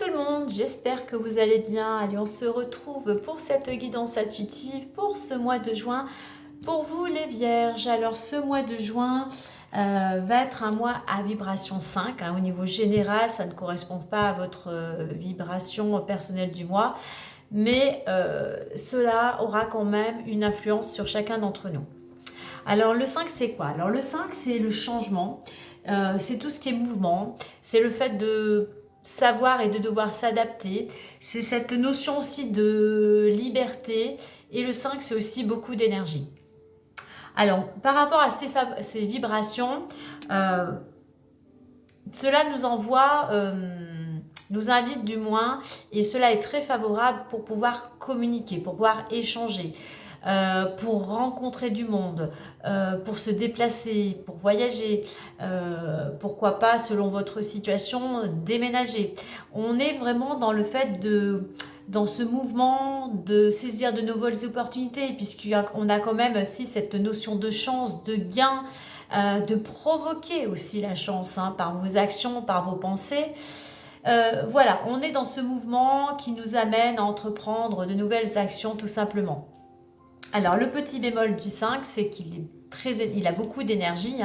le monde, j'espère que vous allez bien. Allez, on se retrouve pour cette guidance intuitive pour ce mois de juin. Pour vous les vierges, alors ce mois de juin va être un mois à vibration 5. Au niveau général, ça ne correspond pas à votre vibration personnelle du mois. Mais cela aura quand même une influence sur chacun d'entre nous. Alors le 5 c'est quoi? Alors le 5 c'est le changement, c'est tout ce qui est mouvement, c'est le fait de savoir et de devoir s'adapter, c'est cette notion aussi de liberté et le 5 c'est aussi beaucoup d'énergie. Alors par rapport à ces vibrations, cela nous envoie, nous invite du moins, et cela est très favorable pour pouvoir communiquer, pour pouvoir échanger. Pour rencontrer du monde, pour se déplacer, pour voyager, pourquoi pas, selon votre situation, déménager. On est vraiment dans le fait dans ce mouvement de saisir de nouvelles opportunités, puisqu'on a quand même aussi cette notion de chance, de gain, de provoquer aussi la chance par vos actions, par vos pensées. Voilà, on est dans ce mouvement qui nous amène à entreprendre de nouvelles actions tout simplement. Alors le petit bémol du 5, c'est il a beaucoup d'énergie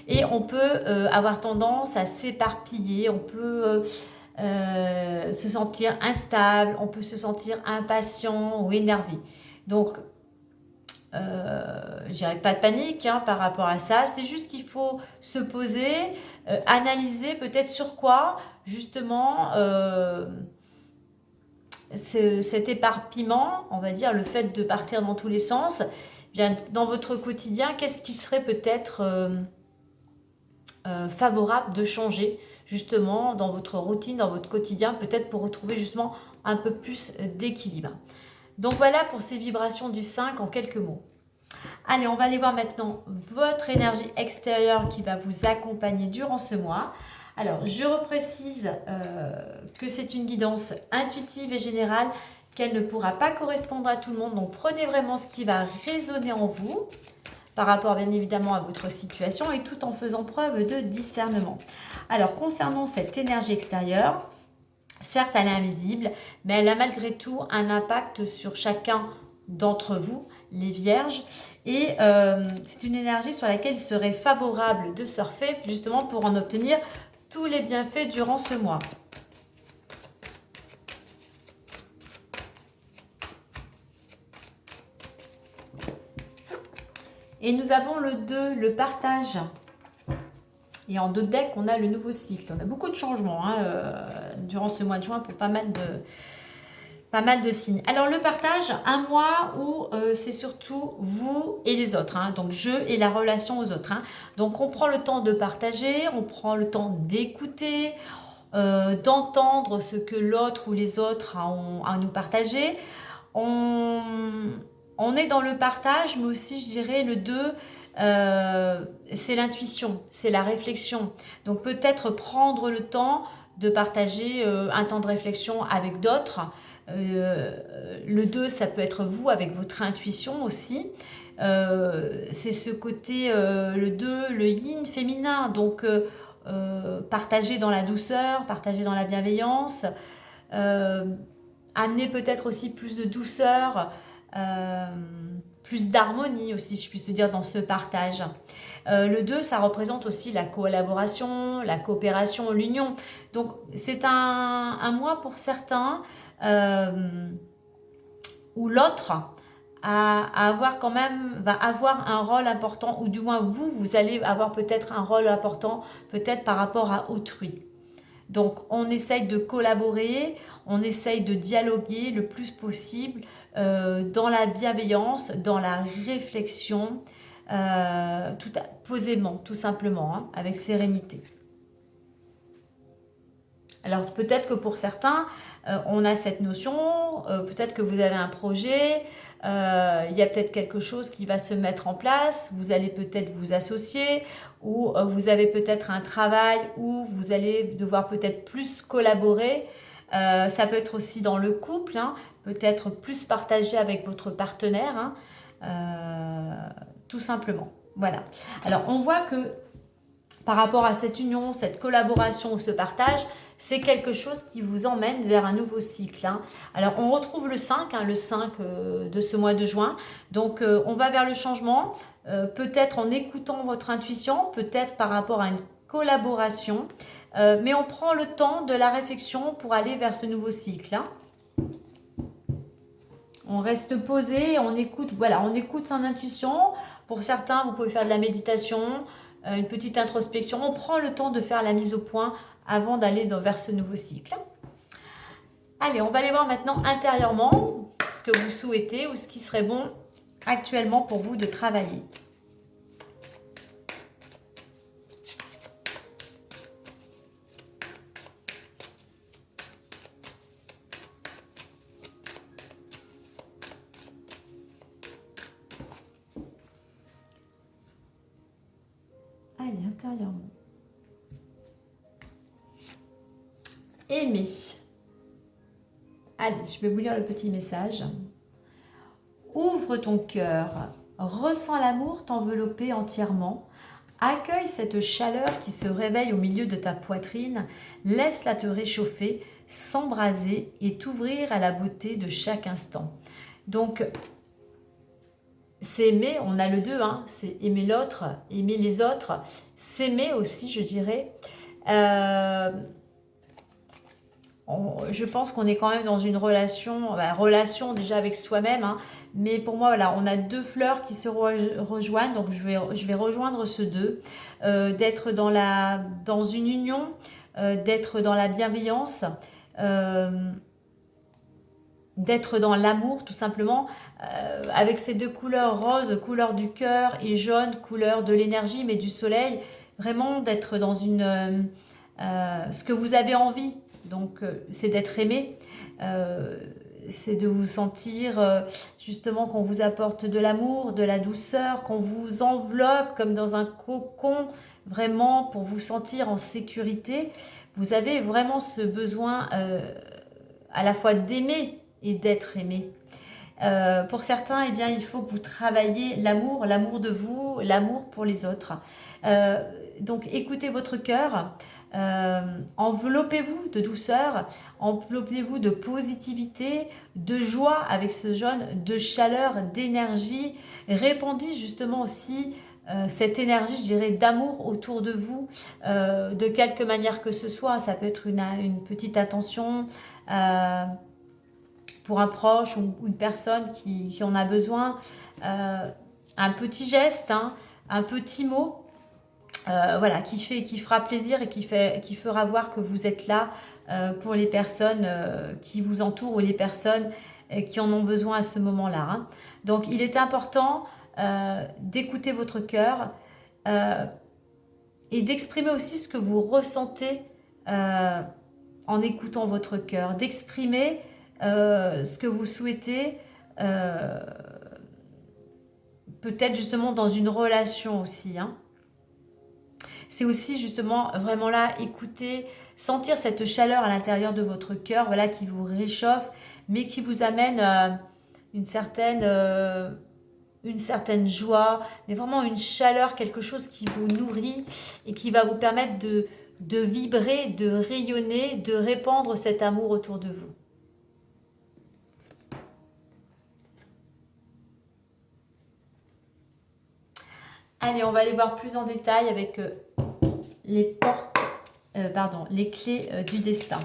et on peut avoir tendance à s'éparpiller, on peut se sentir instable, on peut se sentir impatient ou énervé. Donc je dirais pas de panique par rapport à ça, c'est juste qu'il faut se poser, analyser peut-être sur quoi justement cet éparpillement, on va dire, le fait de partir dans tous les sens, bien, dans votre quotidien, qu'est-ce qui serait peut-être favorable de changer justement dans votre routine, dans votre quotidien, peut-être pour retrouver justement un peu plus d'équilibre. Donc voilà pour ces vibrations du 5 en quelques mots. Allez, on va aller voir maintenant votre énergie extérieure qui va vous accompagner durant ce mois. Alors, je reprécise que c'est une guidance intuitive et générale, qu'elle ne pourra pas correspondre à tout le monde. Donc, prenez vraiment ce qui va résonner en vous, par rapport bien évidemment à votre situation, et tout en faisant preuve de discernement. Alors, concernant cette énergie extérieure, certes, elle est invisible, mais elle a malgré tout un impact sur chacun d'entre vous, les vierges, et c'est une énergie sur laquelle il serait favorable de surfer, justement pour en obtenir tous les bienfaits durant ce mois. Et nous avons le 2, le partage. Et en 2 decks, on a le nouveau cycle. On a beaucoup de changements durant ce mois de juin pour pas mal de signes. Alors le partage, un mois où c'est surtout vous et les autres, donc je et la relation aux autres. Donc on prend le temps de partager, on prend le temps d'écouter, d'entendre ce que l'autre ou les autres ont à nous partager. On est dans le partage, mais aussi je dirais le 2, c'est l'intuition, c'est la réflexion. Donc peut-être prendre le temps de partager un temps de réflexion avec d'autres. Le 2, ça peut être vous avec votre intuition aussi. C'est ce côté, le 2, le yin féminin. Donc partager dans la douceur, partager dans la bienveillance, amener peut-être aussi plus de douceur, plus d'harmonie aussi, je puisse te dire, dans ce partage. Le 2, ça représente aussi la collaboration, la coopération, l'union. Donc, c'est un mois pour certains où l'autre va avoir un rôle important, ou du moins vous allez avoir peut-être un rôle important, peut-être par rapport à autrui. Donc, on essaye de collaborer, on essaye de dialoguer le plus possible dans la bienveillance, dans la réflexion, posément, tout simplement, avec sérénité. Alors, peut-être que pour certains, on a cette notion, peut-être que vous avez un projet, il y a peut-être quelque chose qui va se mettre en place, vous allez peut-être vous associer, ou vous avez peut-être un travail où vous allez devoir peut-être plus collaborer. Ça peut être aussi dans le couple, peut-être plus partager avec votre partenaire, tout simplement. Voilà. Alors, on voit que par rapport à cette union, cette collaboration ou ce partage, c'est quelque chose qui vous emmène vers un nouveau cycle. Hein. Alors, on retrouve le 5, le 5 de ce mois de juin. Donc, on va vers le changement, peut-être en écoutant votre intuition, peut-être par rapport à une collaboration. Mais on prend le temps de la réflexion pour aller vers ce nouveau cycle. Hein. On reste posé, on écoute, voilà, on écoute son intuition. Pour certains, vous pouvez faire de la méditation, une petite introspection. On prend le temps de faire la mise au point avant d'aller vers ce nouveau cycle. Allez, on va aller voir maintenant intérieurement ce que vous souhaitez ou ce qui serait bon actuellement pour vous de travailler. Allez, intérieurement. Aimer. Allez, je vais vous lire le petit message. Ouvre ton cœur, ressens l'amour t'envelopper entièrement, accueille cette chaleur qui se réveille au milieu de ta poitrine, laisse-la te réchauffer, s'embraser et t'ouvrir à la beauté de chaque instant. Donc, c'est aimer, on a le deux, hein, c'est aimer l'autre, aimer les autres, s'aimer aussi, je dirais. Je pense qu'on est quand même dans une relation déjà avec soi-même, hein, mais pour moi, voilà, on a deux fleurs qui se rejoignent, donc je vais rejoindre ce deux, d'être dans une union, d'être dans la bienveillance, d'être dans l'amour, tout simplement, avec ces deux couleurs, rose, couleur du cœur, et jaune, couleur de l'énergie, mais du soleil, vraiment d'être dans ce que vous avez envie. Donc, c'est d'être aimé, c'est de vous sentir justement qu'on vous apporte de l'amour, de la douceur, qu'on vous enveloppe comme dans un cocon, vraiment pour vous sentir en sécurité. Vous avez vraiment ce besoin à la fois d'aimer et d'être aimé. Pour certains, eh bien, il faut que vous travailliez l'amour de vous, l'amour pour les autres. Donc, écoutez votre cœur. Enveloppez-vous de douceur, enveloppez-vous de positivité, de joie avec ce jaune, de chaleur, d'énergie. Répandez justement aussi cette énergie, je dirais, d'amour autour de vous, de quelque manière que ce soit. Ça peut être une petite attention pour un proche ou une personne qui en a besoin, un petit geste, hein, un petit mot. Voilà, qui fera plaisir et qui fera voir que vous êtes là pour les personnes qui vous entourent ou les personnes qui en ont besoin à ce moment-là. Hein. Donc, il est important d'écouter votre cœur et d'exprimer aussi ce que vous ressentez en écoutant votre cœur, d'exprimer ce que vous souhaitez, peut-être justement dans une relation aussi, hein. C'est aussi justement vraiment là, écouter, sentir cette chaleur à l'intérieur de votre cœur, voilà, qui vous réchauffe, mais qui vous amène une certaine joie, mais vraiment une chaleur, quelque chose qui vous nourrit et qui va vous permettre de vibrer, de rayonner, de répandre cet amour autour de vous. Allez, on va aller voir plus en détail avec les clés du destin.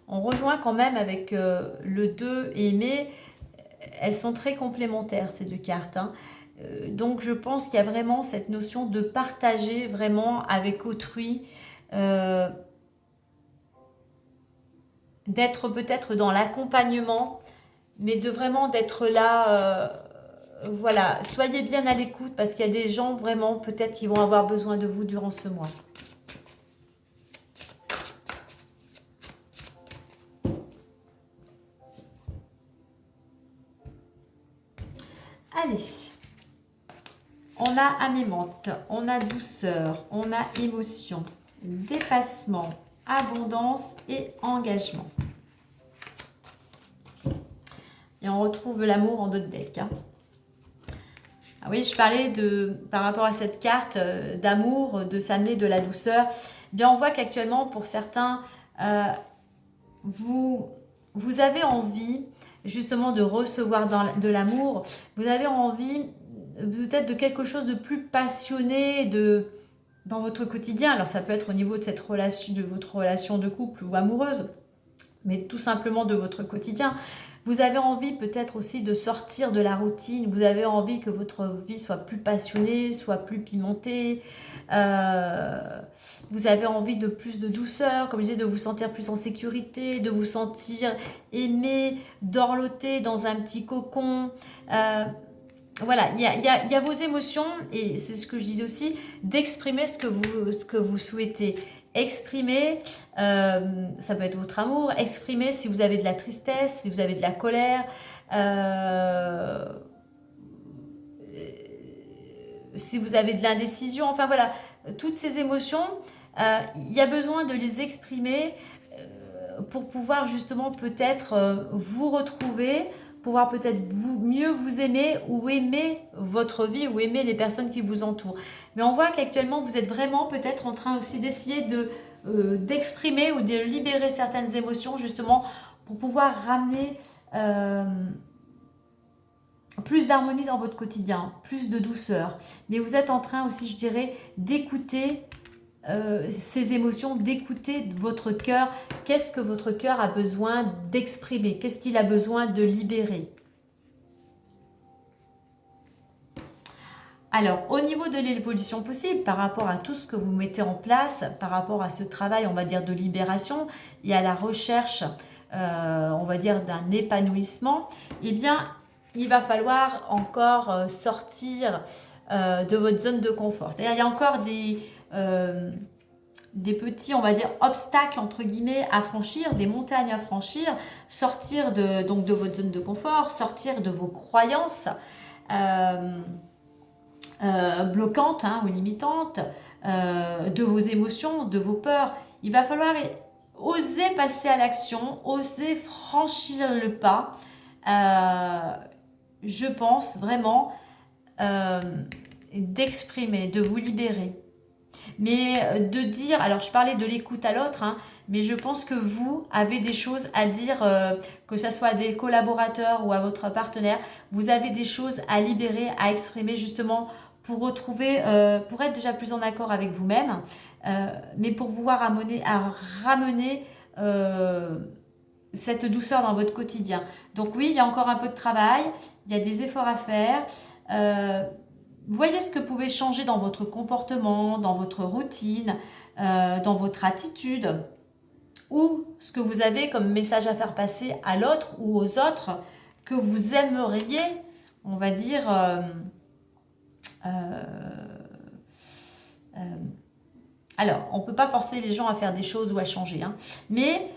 On rejoint quand même avec le 2 et aimer. Elles sont très complémentaires, ces deux cartes. Hein. Donc, je pense qu'il y a vraiment cette notion de partager vraiment avec autrui, d'être peut-être dans l'accompagnement, mais de vraiment d'être là, voilà, soyez bien à l'écoute parce qu'il y a des gens vraiment peut-être qui vont avoir besoin de vous durant ce mois. Allez, on a amémante, on a douceur, on a émotion, dépassement, abondance et engagement. Et on retrouve l'amour en dos de deck. Hein. Ah oui, je parlais par rapport à cette carte d'amour, de s'amener de la douceur. Eh bien, on voit qu'actuellement, pour certains, vous avez envie justement de recevoir de l'amour. Vous avez envie peut-être de quelque chose de plus passionné dans votre quotidien. Alors, ça peut être au niveau de cette relation, de votre relation de couple ou amoureuse, mais tout simplement de votre quotidien. Vous avez envie peut-être aussi de sortir de la routine. Vous avez envie que votre vie soit plus passionnée, soit plus pimentée. Vous avez envie de plus de douceur, comme je disais, de vous sentir plus en sécurité, de vous sentir aimé, dorloté dans un petit cocon. Voilà, il y a vos émotions, et c'est ce que je disais aussi, d'exprimer ce que vous souhaitez. Exprimer, ça peut être votre amour, exprimer si vous avez de la tristesse, si vous avez de la colère, si vous avez de l'indécision, enfin voilà, toutes ces émotions, il y a besoin de les exprimer pour pouvoir justement peut-être vous retrouver, pouvoir peut-être mieux vous aimer ou aimer votre vie ou aimer les personnes qui vous entourent. Mais on voit qu'actuellement vous êtes vraiment peut-être en train aussi d'essayer d'exprimer ou de libérer certaines émotions justement pour pouvoir ramener plus d'harmonie dans votre quotidien, plus de douceur. Mais vous êtes en train aussi, je dirais, d'écouter ces émotions, d'écouter votre cœur. Qu'est-ce que votre cœur a besoin d'exprimer? Qu'est-ce qu'il a besoin de libérer? Alors, au niveau de l'évolution possible, par rapport à tout ce que vous mettez en place, par rapport à ce travail, on va dire, de libération et à la recherche, on va dire, d'un épanouissement, eh bien, il va falloir encore sortir de votre zone de confort. C'est-à-dire, il y a encore des petits, on va dire, obstacles, entre guillemets, à franchir, des montagnes à franchir, sortir donc de votre zone de confort, sortir de vos croyances bloquantes hein, ou limitantes, de vos émotions, de vos peurs. Il va falloir oser passer à l'action, oser franchir le pas. Je pense vraiment d'exprimer, de vous libérer. Mais de dire, alors je parlais de l'écoute à l'autre, hein, mais je pense que vous avez des choses à dire, que ce soit à des collaborateurs ou à votre partenaire, vous avez des choses à libérer, à exprimer justement pour retrouver, pour être déjà plus en accord avec vous-même, mais pour pouvoir ramener cette douceur dans votre quotidien. Donc oui, il y a encore un peu de travail, il y a des efforts à faire. Voyez ce que vous pouvez changer dans votre comportement, dans votre routine, dans votre attitude, ou ce que vous avez comme message à faire passer à l'autre ou aux autres que vous aimeriez, on va dire, alors, on ne peut pas forcer les gens à faire des choses ou à changer, hein, mais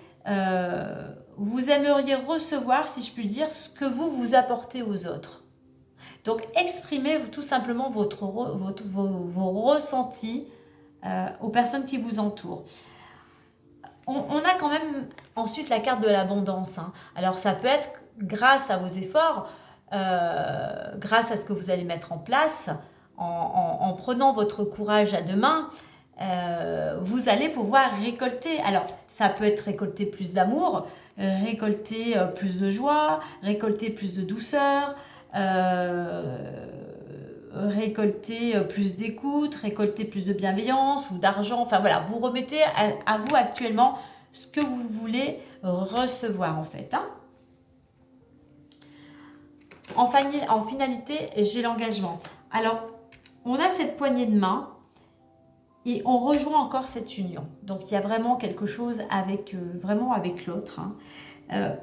vous aimeriez recevoir, si je puis dire, ce que vous apportez aux autres. Donc, exprimez tout simplement vos ressentis aux personnes qui vous entourent. On a quand même ensuite la carte de l'abondance. Hein. Alors, ça peut être grâce à vos efforts, grâce à ce que vous allez mettre en place, en prenant votre courage à deux mains, vous allez pouvoir récolter. Alors, ça peut être récolter plus d'amour, récolter plus de joie, récolter plus de douceur, récolter plus d'écoute, récolter plus de bienveillance ou d'argent. Enfin voilà, vous remettez à vous actuellement ce que vous voulez recevoir en fait. Hein. En finalité, j'ai l'engagement. Alors, on a cette poignée de main et on rejoint encore cette union. Donc, il y a vraiment quelque chose avec l'autre. Hein.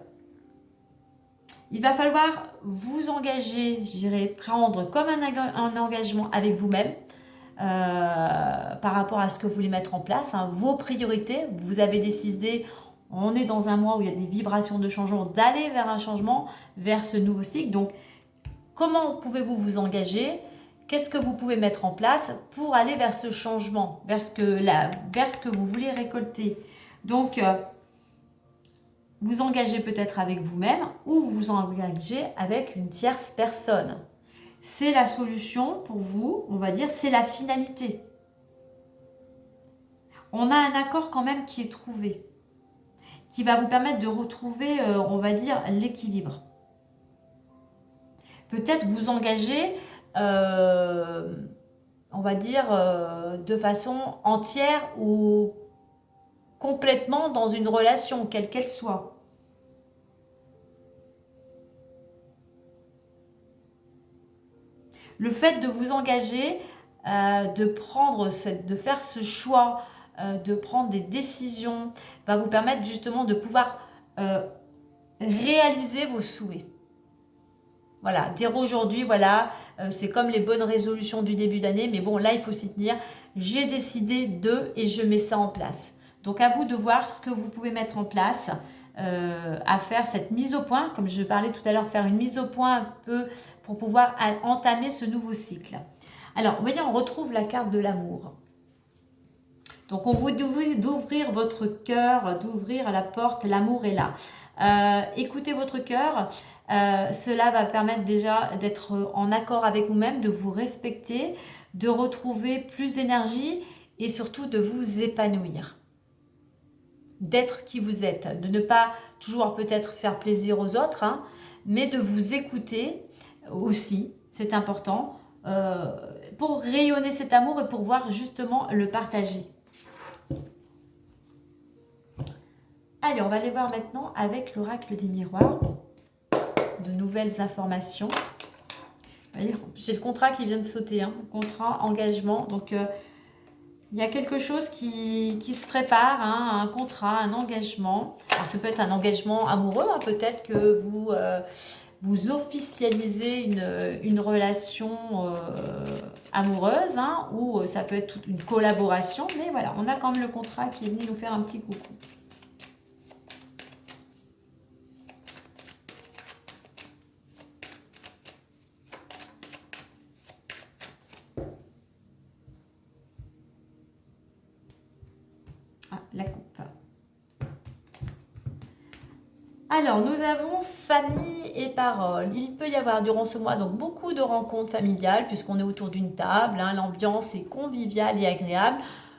Il va falloir vous engager, je dirais, prendre comme un engagement avec vous-même par rapport à ce que vous voulez mettre en place, hein, vos priorités. Vous avez décidé, on est dans un mois où il y a des vibrations de changement, d'aller vers un changement, vers ce nouveau cycle. Donc, comment pouvez-vous vous engager? Qu'est-ce que vous pouvez mettre en place pour aller vers ce changement, vers ce que vous voulez récolter? Donc, vous engagez peut-être avec vous-même ou vous engagez avec une tierce personne. C'est la solution pour vous, on va dire, c'est la finalité. On a un accord quand même qui est trouvé, qui va vous permettre de retrouver, on va dire, l'équilibre. Peut-être vous engager, on va dire, de façon entière ou complètement dans une relation, quelle qu'elle soit. Le fait de vous engager, de faire ce choix, de prendre des décisions, va vous permettre justement de pouvoir réaliser vos souhaits. Voilà, dire aujourd'hui, voilà, c'est comme les bonnes résolutions du début d'année, mais bon, là, il faut s'y tenir. J'ai décidé de et je mets ça en place. Donc, à vous de voir ce que vous pouvez mettre en place, à faire cette mise au point, comme je parlais tout à l'heure, faire une mise au point un peu pour pouvoir entamer ce nouveau cycle. Alors, vous voyez, on retrouve la carte de l'amour. Donc, on vous dit d'ouvrir votre cœur, d'ouvrir la porte, l'amour est là. Écoutez votre cœur, cela va permettre déjà d'être en accord avec vous-même, de vous respecter, de retrouver plus d'énergie et surtout de vous épanouir. D'être qui vous êtes, de ne pas toujours peut-être faire plaisir aux autres, hein, mais de vous écouter aussi, c'est important, pour rayonner cet amour et pour voir justement le partager. Allez, on va aller voir maintenant avec l'oracle des miroirs, de nouvelles informations. J'ai le contrat qui vient de sauter, hein. Contrat, engagement, donc il y a quelque chose qui se prépare, hein, un contrat, un engagement. Alors ça peut être un engagement amoureux, hein, peut-être que vous officialisez une relation amoureuse, hein, ou ça peut être toute une collaboration, mais voilà, on a quand même le contrat qui est venu nous faire un petit coucou. Ah, la coupe. Alors, nous avons famille et parole. Il peut y avoir durant ce mois donc beaucoup de rencontres familiales puisqu'on est autour d'une table. Hein, l'ambiance est conviviale et agréable.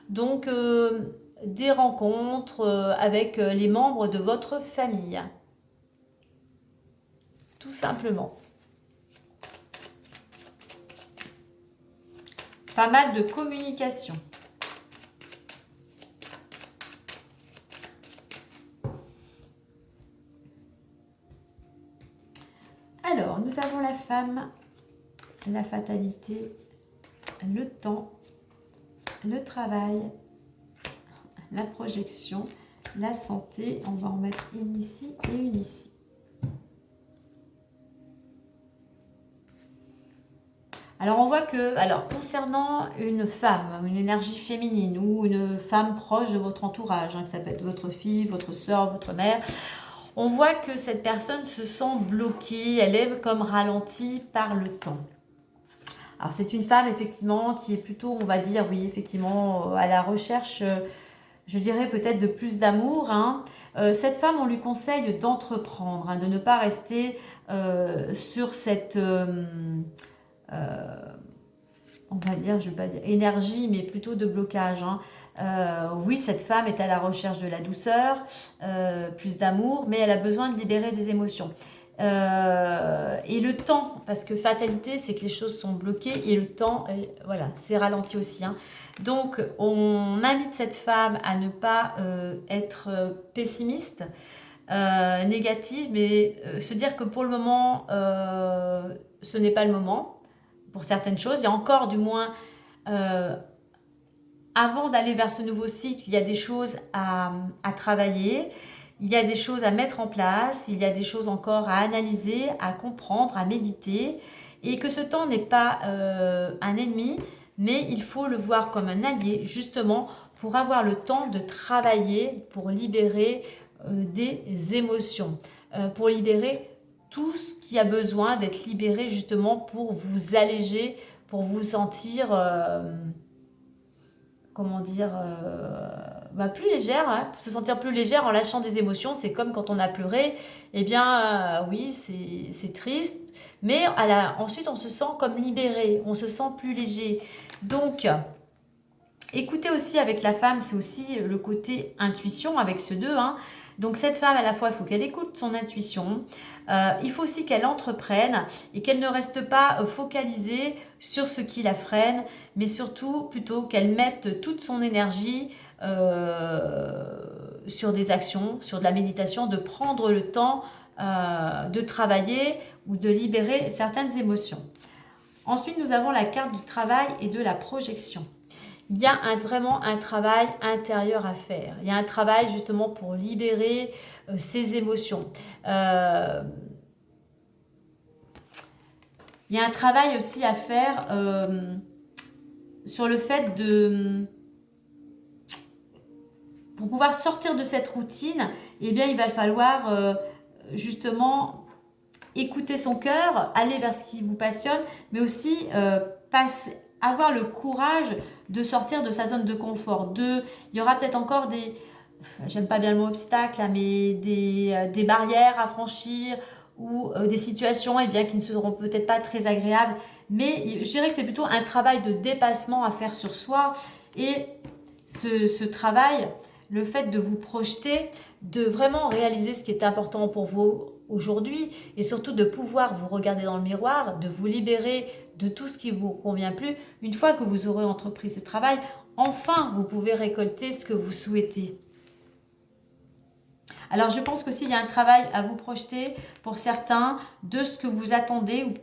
Donc, des rencontres avec les membres de votre famille. Tout simplement. Pas mal de communication. Alors, nous avons la femme, la fatalité, le temps, le travail, la projection, la santé. On va en mettre une ici et une ici. Alors, on voit que, concernant une femme, une énergie féminine ou une femme proche de votre entourage, hein, que ça peut être votre fille, votre soeur, votre mère, on voit que cette personne se sent bloquée, elle est comme ralentie par le temps. Alors c'est une femme effectivement qui est plutôt, on va dire, oui effectivement, à la recherche, je dirais peut-être de plus d'amour. Hein. Cette femme, on lui conseille d'entreprendre, hein, de ne pas rester sur cette, on va dire, je ne vais pas dire énergie, mais plutôt de blocage. Hein. Oui, cette femme est à la recherche de la douceur, plus d'amour, mais elle a besoin de libérer des émotions. Et le temps, parce que fatalité, c'est que les choses sont bloquées et le temps, voilà, c'est ralenti aussi. Hein. Donc, on invite cette femme à ne pas être pessimiste, négative, mais se dire que pour le moment, ce n'est pas le moment. Pour certaines choses, il y a encore du moins... avant d'aller vers ce nouveau cycle, il y a des choses à travailler, il y a des choses à mettre en place, il y a des choses encore à analyser, à comprendre, à méditer, et que ce temps n'est pas un ennemi, mais il faut le voir comme un allié, justement, pour avoir le temps de travailler, pour libérer des émotions, pour libérer tout ce qui a besoin d'être libéré, justement, pour vous alléger, pour vous sentir... comment dire, plus légère, hein, se sentir plus légère en lâchant des émotions. C'est comme quand on a pleuré, eh bien oui, c'est triste, mais ensuite on se sent comme libéré, on se sent plus léger. Donc, écoutez aussi avec la femme, c'est aussi le côté intuition avec ce 2, hein. Donc cette femme, à la fois, il faut qu'elle écoute son intuition, il faut aussi qu'elle entreprenne et qu'elle ne reste pas focalisée sur ce qui la freine, mais surtout plutôt qu'elle mette toute son énergie sur des actions, sur de la méditation, de prendre le temps de travailler ou de libérer certaines émotions. Ensuite, nous avons la carte du travail et de la projection. Il y a vraiment un travail intérieur à faire. Il y a un travail justement pour libérer ses émotions. Il y a un travail aussi à faire sur le fait pour pouvoir sortir de cette routine, eh bien, il va falloir justement écouter son cœur, aller vers ce qui vous passionne, mais aussi avoir le courage de sortir de sa zone de confort. Il y aura peut-être encore j'aime pas bien le mot obstacle, mais des barrières à franchir ou des situations eh bien, qui ne seront peut-être pas très agréables. Mais je dirais que c'est plutôt un travail de dépassement à faire sur soi. Et ce travail, le fait de vous projeter, de vraiment réaliser ce qui est important pour vous aujourd'hui et surtout de pouvoir vous regarder dans le miroir, de vous libérer de tout ce qui ne vous convient plus. Une fois que vous aurez entrepris ce travail, enfin vous pouvez récolter ce que vous souhaitez. Alors je pense que s'il y a un travail à vous projeter pour certains de ce que vous attendez ou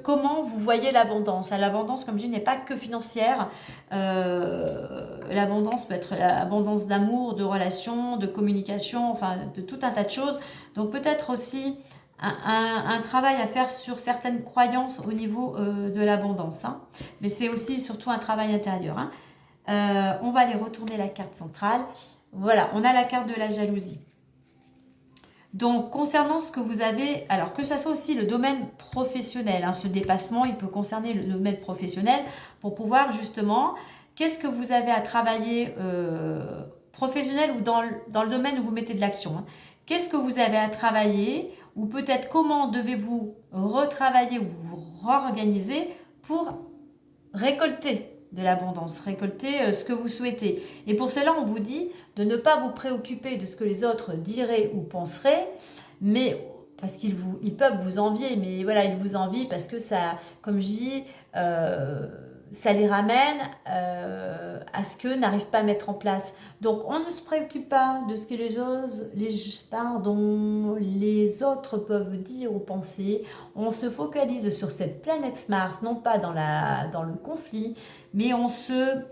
comment vous voyez l'abondance. L'abondance, comme je dis, n'est pas que financière. L'abondance peut être l'abondance d'amour, de relations, de communication, enfin de tout un tas de choses. Donc peut-être aussi un travail à faire sur certaines croyances au niveau de l'abondance. Hein. Mais c'est aussi surtout un travail intérieur. Hein. On va aller retourner la carte centrale. Voilà, on a la carte de la jalousie. Donc, concernant ce que vous avez, alors que ce soit aussi le domaine professionnel, hein, ce dépassement, il peut concerner le domaine professionnel pour pouvoir justement, qu'est-ce que vous avez à travailler professionnel ou dans le domaine où vous mettez de l'action, hein. Qu'est-ce que vous avez à travailler ou peut-être comment devez-vous retravailler ou vous réorganiser pour récolter de l'abondance, récolter ce que vous souhaitez. Et pour cela, on vous dit de ne pas vous préoccuper de ce que les autres diraient ou penseraient, mais parce qu'ils peuvent vous envier, mais voilà, ils vous envient parce que ça, comme je dis, ça les ramène à ce qu'eux n'arrivent pas à mettre en place. Donc, on ne se préoccupe pas de ce que les autres peuvent dire ou penser. On se focalise sur cette planète Mars, non pas dans le conflit, mais on se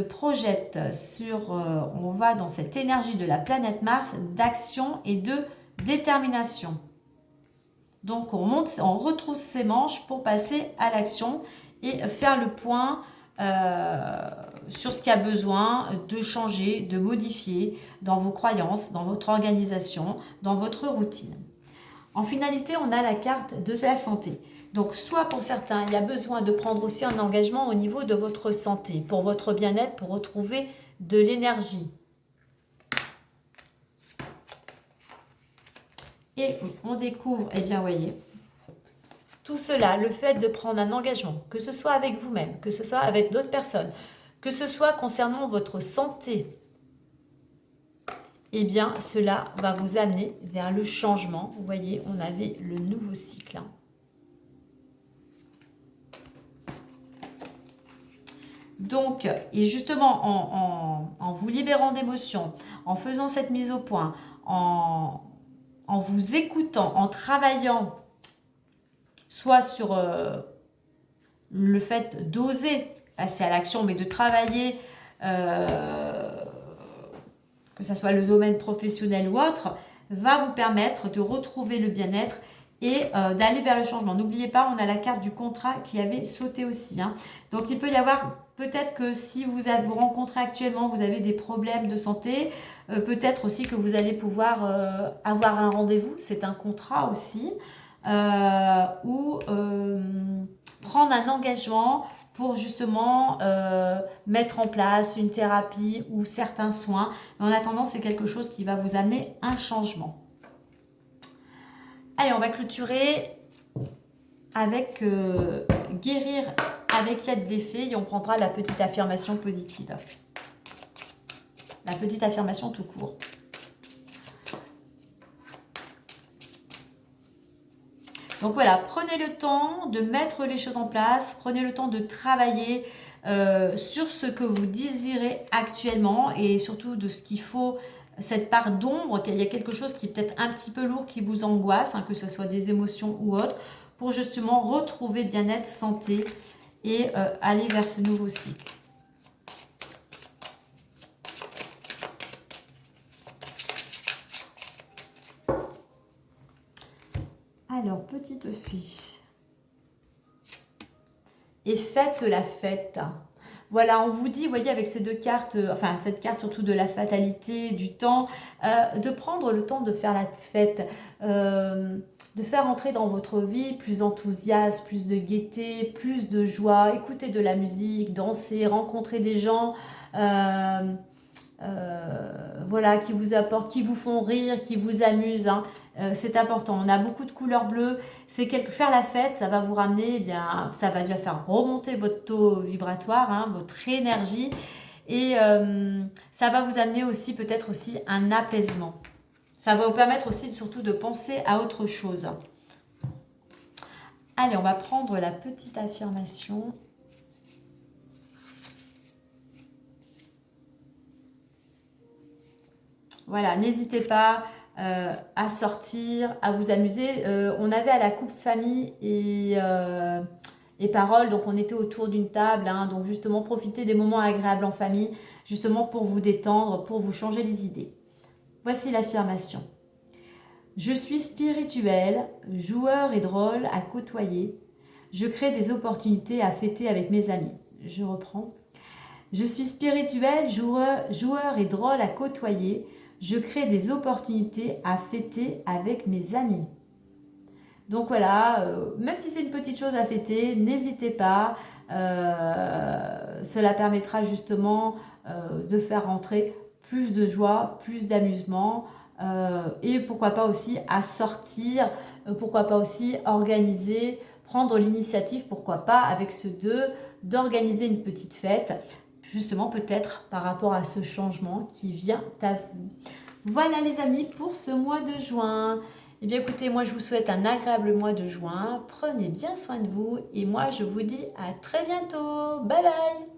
projette on va dans cette énergie de la planète Mars d'action et de détermination. Donc on retrousse ses manches pour passer à l'action et faire le point sur ce qu'il y a besoin de changer, de modifier dans vos croyances, dans votre organisation, dans votre routine. En finalité, on a la carte de la santé. Donc, soit pour certains, il y a besoin de prendre aussi un engagement au niveau de votre santé, pour votre bien-être, pour retrouver de l'énergie. Et on découvre, eh bien, voyez, tout cela, le fait de prendre un engagement, que ce soit avec vous-même, que ce soit avec d'autres personnes, que ce soit concernant votre santé, eh bien, cela va vous amener vers le changement. Vous voyez, on avait le nouveau cycle. Hein. Donc, et justement, en vous libérant d'émotions, en faisant cette mise au point, en vous écoutant, en travaillant, soit sur le fait d'oser passer à l'action, mais de travailler, que ce soit le domaine professionnel ou autre, va vous permettre de retrouver le bien-être et d'aller vers le changement. N'oubliez pas, on a la carte du contrat qui avait sauté aussi. Hein. Donc, il peut y avoir, peut-être que si vous rencontrez actuellement, vous avez des problèmes de santé, peut-être aussi que vous allez pouvoir avoir un rendez-vous, c'est un contrat aussi, ou prendre un engagement pour justement mettre en place une thérapie ou certains soins. Mais en attendant, c'est quelque chose qui va vous amener un changement. Allez, on va clôturer avec guérir avec l'aide des fées et on prendra la petite affirmation positive. La petite affirmation tout court. Donc voilà, prenez le temps de mettre les choses en place, prenez le temps de travailler sur ce que vous désirez actuellement et surtout de ce qu'il faut, cette part d'ombre, qu'il y a quelque chose qui est peut-être un petit peu lourd, qui vous angoisse, hein, que ce soit des émotions ou autres, pour justement retrouver bien-être, santé et aller vers ce nouveau cycle. Alors, petite fille. Et faites la fête. Voilà, on vous dit, vous voyez, avec ces deux cartes, enfin cette carte surtout de la fatalité, du temps, de prendre le temps de faire la fête, de faire entrer dans votre vie plus d'enthousiasme, plus de gaieté, plus de joie, écouter de la musique, danser, rencontrer des gens, voilà, qui vous apportent, qui vous font rire, qui vous amusent, hein. C'est important. On a beaucoup de couleurs bleues. Faire la fête, ça va vous ramener, eh bien, ça va déjà faire remonter votre taux vibratoire, hein, votre énergie, et ça va vous amener aussi peut-être aussi un apaisement. Ça va vous permettre aussi surtout de penser à autre chose. Allez, on va prendre la petite affirmation. Voilà, n'hésitez pas à sortir, à vous amuser. On avait à la coupe famille et paroles, donc on était autour d'une table, hein, donc justement profitez des moments agréables en famille, justement pour vous détendre, pour vous changer les idées. Voici l'affirmation. Je suis spirituel, joueur et drôle à côtoyer. Je crée des opportunités à fêter avec mes amis. Je reprends. Je suis spirituel, joueur et drôle à côtoyer. Je crée des opportunités à fêter avec mes amis. Donc voilà, même si c'est une petite chose à fêter, n'hésitez pas. Cela permettra justement de faire rentrer plus de joie, plus d'amusement et pourquoi pas aussi à sortir, pourquoi pas aussi organiser, prendre l'initiative, pourquoi pas avec ceux deux, d'organiser une petite fête, justement peut-être par rapport à ce changement qui vient à vous. Voilà les amis pour ce mois de juin. Eh bien écoutez, moi je vous souhaite un agréable mois de juin. Prenez bien soin de vous et moi je vous dis à très bientôt. Bye bye.